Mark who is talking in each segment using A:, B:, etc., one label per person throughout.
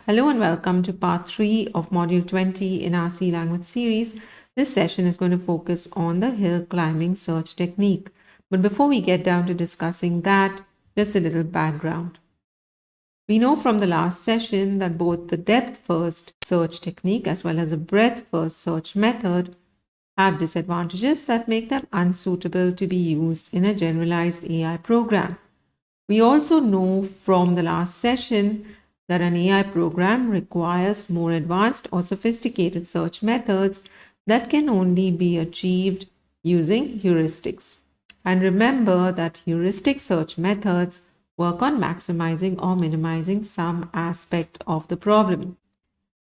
A: Hello and welcome to part 3 of module 20 in our C language series. This session is going to focus on the hill climbing search technique. But before we get down to discussing that, just a little background. We know from the last session that both the depth first search technique as well as the breadth first search method have disadvantages that make them unsuitable to be used in a generalized AI program. We also know from the last session that an AI program requires more advanced or sophisticated search methods that can only be achieved using heuristics. And remember that heuristic search methods work on maximizing or minimizing some aspect of the problem.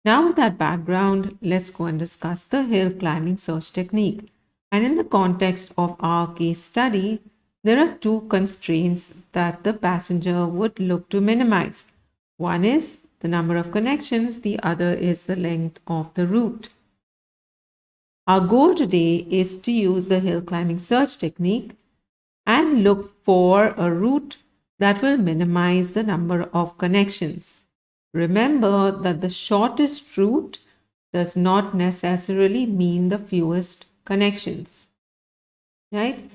A: Now, with that background, let's go and discuss the hill climbing search technique. And in the context of our case study, there are two constraints that the passenger would look to minimize. One is the number of connections, the other is the length of the route. Our goal today is to use the hill climbing search technique and look for a route that will minimize the number of connections. Remember that the shortest route does not necessarily mean the fewest connections, right?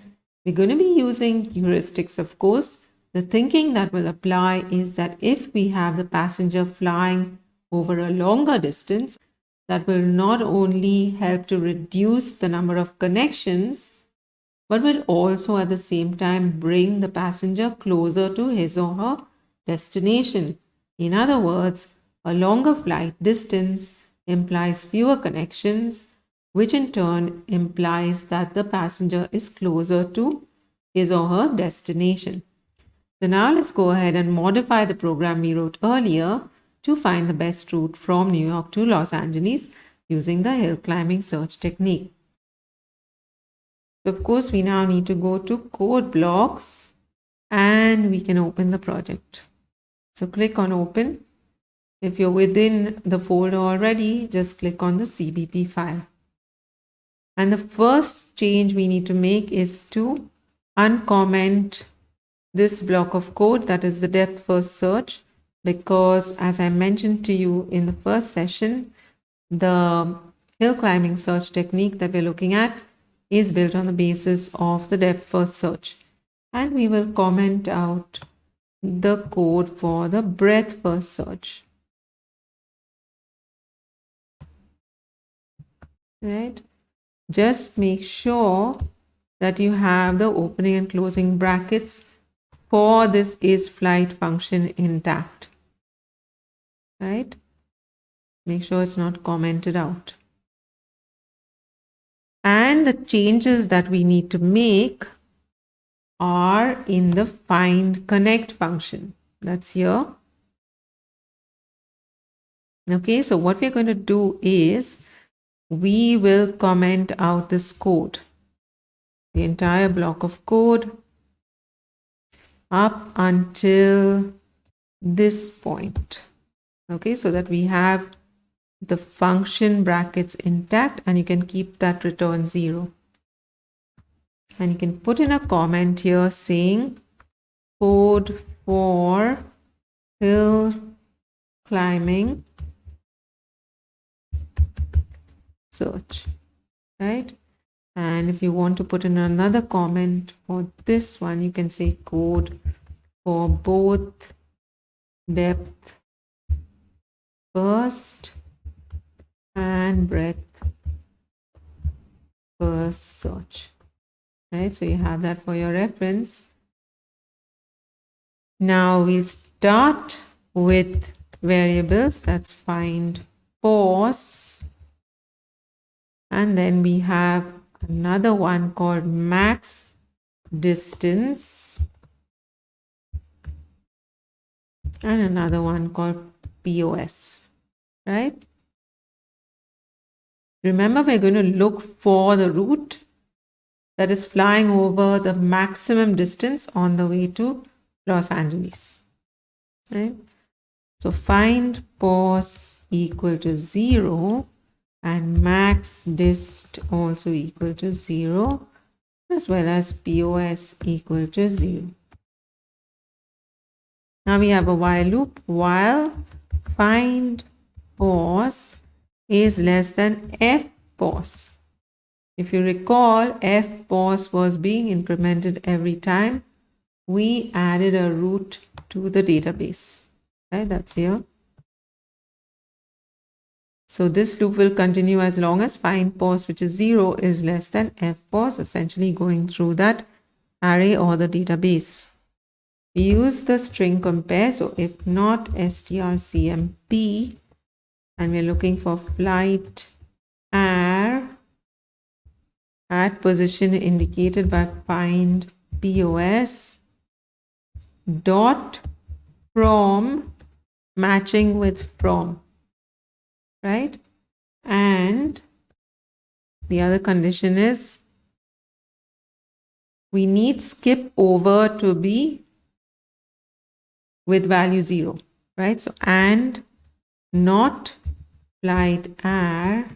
A: We're going to be using heuristics, of course. The thinking that will apply is that if we have the passenger flying over a longer distance, that will not only help to reduce the number of connections, but will also at the same time bring the passenger closer to his or her destination. In other words, a longer flight distance implies fewer connections, which in turn implies that the passenger is closer to his or her destination. So now let's go ahead and modify the program we wrote earlier to find the best route from New York to Los Angeles using the hill climbing search technique. So of course, we now need to go to code blocks and we can open the project. So click on open. If you're within the folder already, just click on the CBP file. And the first change we need to make is to uncomment this block of code, that is the depth first search, because as I mentioned to you in the first session, the hill climbing search technique that we're looking at is built on the basis of the depth first search. And we will comment out the code for the breadth first search. Right? Just make sure that you have the opening and closing brackets for this is flight function intact. Right? Make sure it's not commented out. And the changes that we need to make are in the find connect function. That's here. Okay, so what we're going to do is we will comment out this code, the entire block of code up until this point. Okay, so that we have the function brackets intact and you can keep that return 0. And you can put in a comment here saying code for hill climbing search, right? And if you want to put in another comment for this one, you can say code for both depth first and breadth first search, right? So you have that for your reference. Now we'll start with variables. That's find pause. And then we have another one called max distance. And another one called POS, right? Remember, we're going to look for the route that is flying over the maximum distance on the way to Los Angeles, right? So find pause equal to 0 and max dist also equal to 0 as well as POS equal to 0. Now we have a while loop. While find pos is less than f pos. If you recall, f pos was being incremented every time we added a root to the database. Right, that's here. So this loop will continue as long as find pos, which is 0, is less than f pos, essentially going through that array or the database. We use the string compare, so if not strcmp, and we're looking for flight air at position indicated by find pos dot from matching with from, right? And the other condition is we need skip over to be with value 0, right? So and not flight air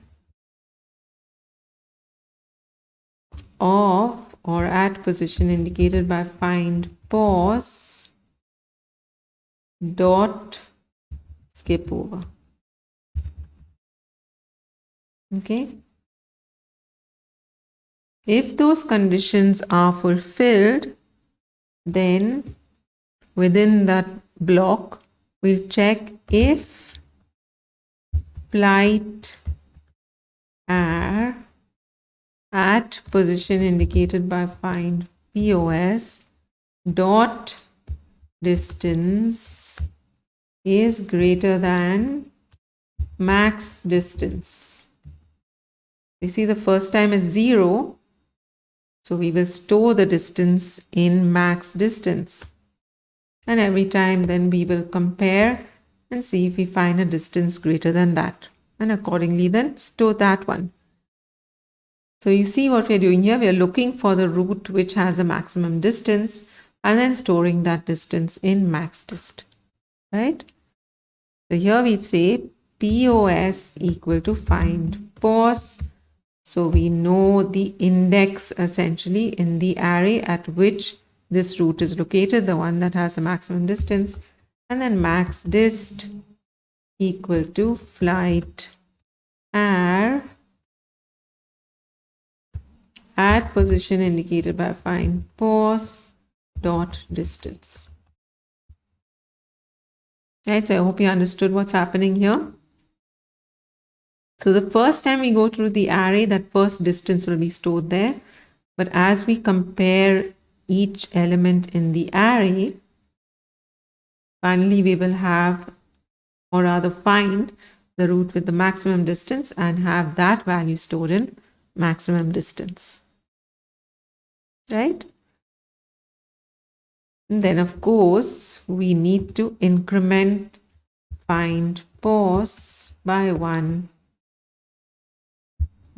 A: of or at position indicated by find pos dot skip over. Okay. If those conditions are fulfilled, then within that block, we'll check if flight air at position indicated by find pos dot distance is greater than max distance. You see the first time is 0, so we will store the distance in max distance. And every time then we will compare and see if we find a distance greater than that. And accordingly then store that one. So you see what we're doing here. We're looking for the route which has a maximum distance and then storing that distance in max dist. Right? So here we say POS equal to find pos. So we know the index essentially in the array at which this route is located, the one that has a maximum distance, and then max dist equal to flight air at position indicated by find pos dot distance. Right, so I hope you understood what's happening here. So the first time we go through the array, that first distance will be stored there. But as we compare each element in the array, finally we will have, or rather find, the route with the maximum distance and have that value stored in maximum distance. Right? And then of course, we need to increment find pos by 1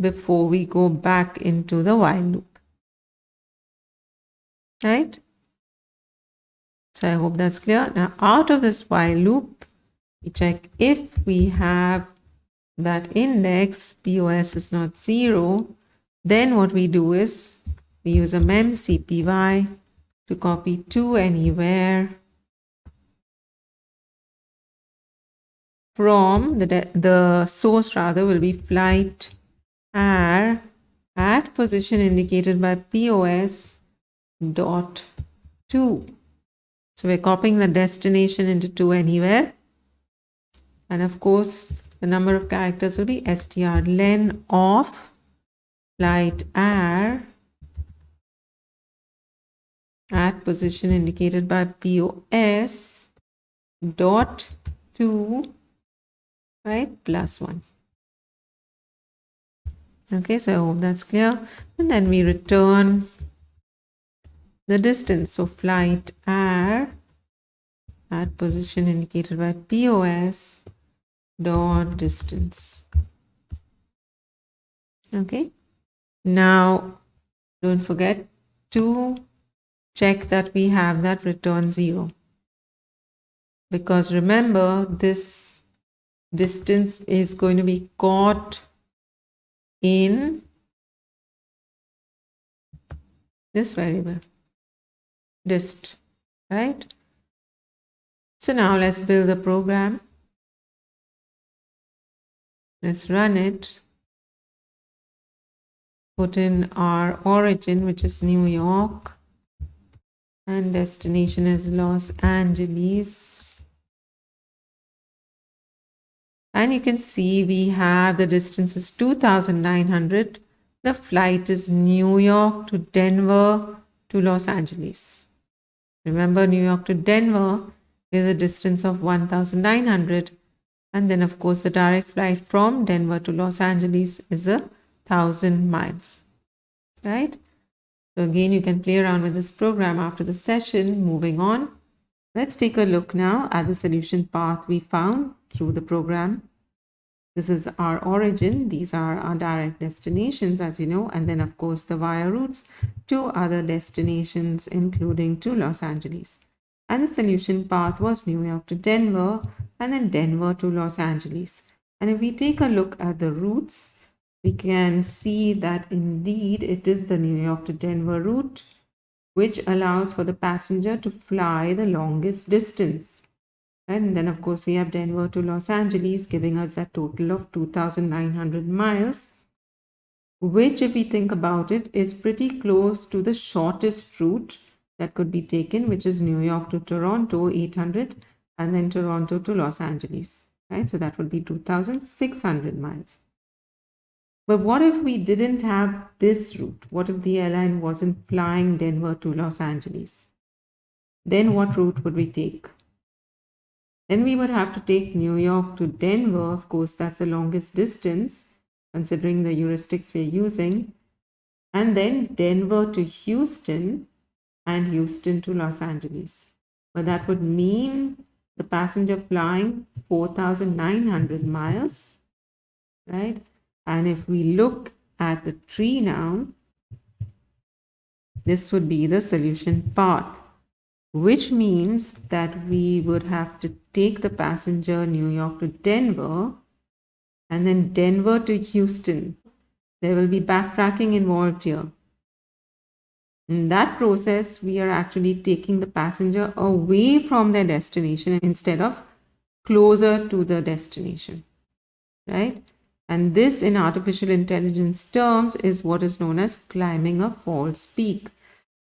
A: before we go back into the while loop. Right? So I hope that's clear. Now out of this while loop, we check if we have that index POS is not 0, then what we do is we use a memcpy to copy to anywhere from the source rather will be flight air at position indicated by POS dot to. So we're copying the destination into to anywhere. And of course, the number of characters will be strlen of flight air at position indicated by POS dot to, right, plus 1. Okay, so I hope that's clear. And then we return the distance. So flight air at position indicated by POS dot distance. Okay. Now, don't forget to check that we have that return 0. Because remember, this distance is going to be caught in this variable dist, right? So now let's build the program. Let's run it. Put in our origin, which is New York, and destination is Los Angeles. And you can see we have the distance is 2,900. The flight is New York to Denver to Los Angeles. Remember, New York to Denver is a distance of 1,900. And then, of course, the direct flight from Denver to Los Angeles is 1,000 miles, right? So again, you can play around with this program after the session. Moving on, let's take a look now at the solution path we found through the program. This is our origin. These are our direct destinations, as you know, and then, of course, the via routes to other destinations, including to Los Angeles. And the solution path was New York to Denver, and then Denver to Los Angeles. And if we take a look at the routes, we can see that indeed it is the New York to Denver route, which allows for the passenger to fly the longest distance. And then, of course, we have Denver to Los Angeles, giving us a total of 2,900 miles, which, if we think about it, is pretty close to the shortest route that could be taken, which is New York to Toronto, 800, and then Toronto to Los Angeles, right? So that would be 2,600 miles. But what if we didn't have this route? What if the airline wasn't flying Denver to Los Angeles? Then what route would we take? Then we would have to take New York to Denver. Of course, that's the longest distance, considering the heuristics we're using. And then Denver to Houston and Houston to Los Angeles. But that would mean the passenger flying 4,900 miles, right? And if we look at the tree now, this would be the solution path, which means that we would have to take the passenger New York to Denver and then Denver to Houston. There will be backtracking involved here. In that process, we are actually taking the passenger away from their destination instead of closer to the destination, right? And this, in artificial intelligence terms, is what is known as climbing a false peak.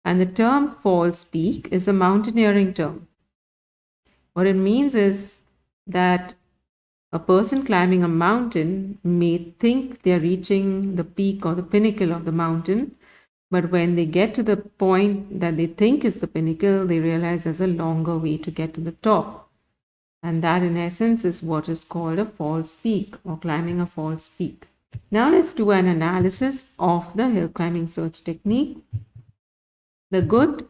A: And the term false peak is a mountaineering term. What it means is that a person climbing a mountain may think they're reaching the peak or the pinnacle of the mountain, but when they get to the point that they think is the pinnacle, they realize there's a longer way to get to the top. And that, in essence, is what is called a false peak or climbing a false peak. Now let's do an analysis of the hill climbing search technique. The good,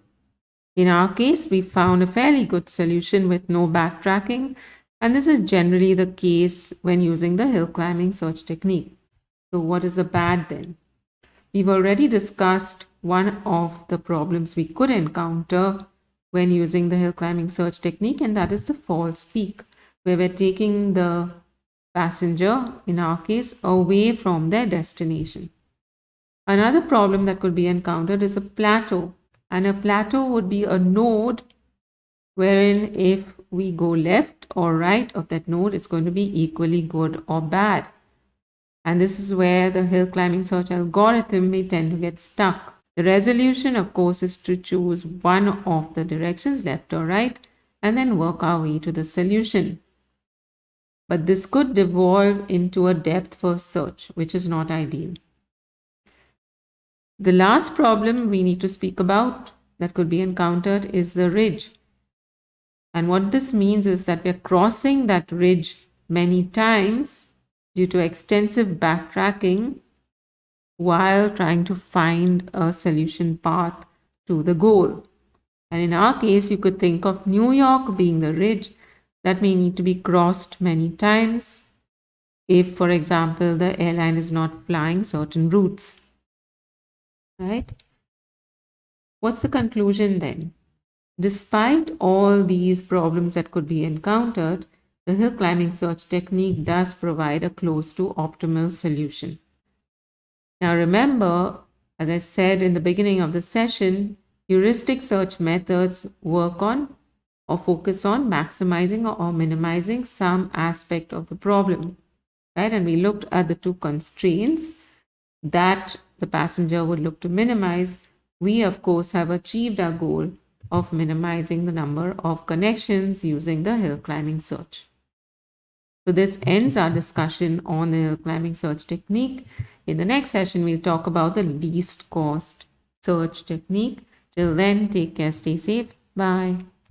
A: in our case, we found a fairly good solution with no backtracking, and this is generally the case when using the hill climbing search technique. So what is the bad then? We've already discussed one of the problems we could encounter when using the hill climbing search technique, and that is the false peak, where we're taking the passenger, in our case, away from their destination. Another problem that could be encountered is a plateau, and a plateau would be a node wherein if we go left or right of that node, it's going to be equally good or bad. And this is where the hill climbing search algorithm may tend to get stuck. The resolution, of course, is to choose one of the directions, left or right, and then work our way to the solution. But this could devolve into a depth first search, which is not ideal. The last problem we need to speak about that could be encountered is the ridge. And what this means is that we're crossing that ridge many times due to extensive backtracking while trying to find a solution path to the goal. And in our case, you could think of New York being the ridge that may need to be crossed many times if, for example, the airline is not flying certain routes. Right? What's the conclusion then? Despite all these problems that could be encountered, the hill climbing search technique does provide a close to optimal solution. Now remember, as I said in the beginning of the session, heuristic search methods work on or focus on maximizing or minimizing some aspect of the problem. right? And we looked at the two constraints that the passenger would look to minimize. We, of course, have achieved our goal of minimizing the number of connections using the hill climbing search. So, this ends our discussion on the hill climbing search technique. In the next session, we'll talk about the least cost search technique. Till then, take care, stay safe. Bye.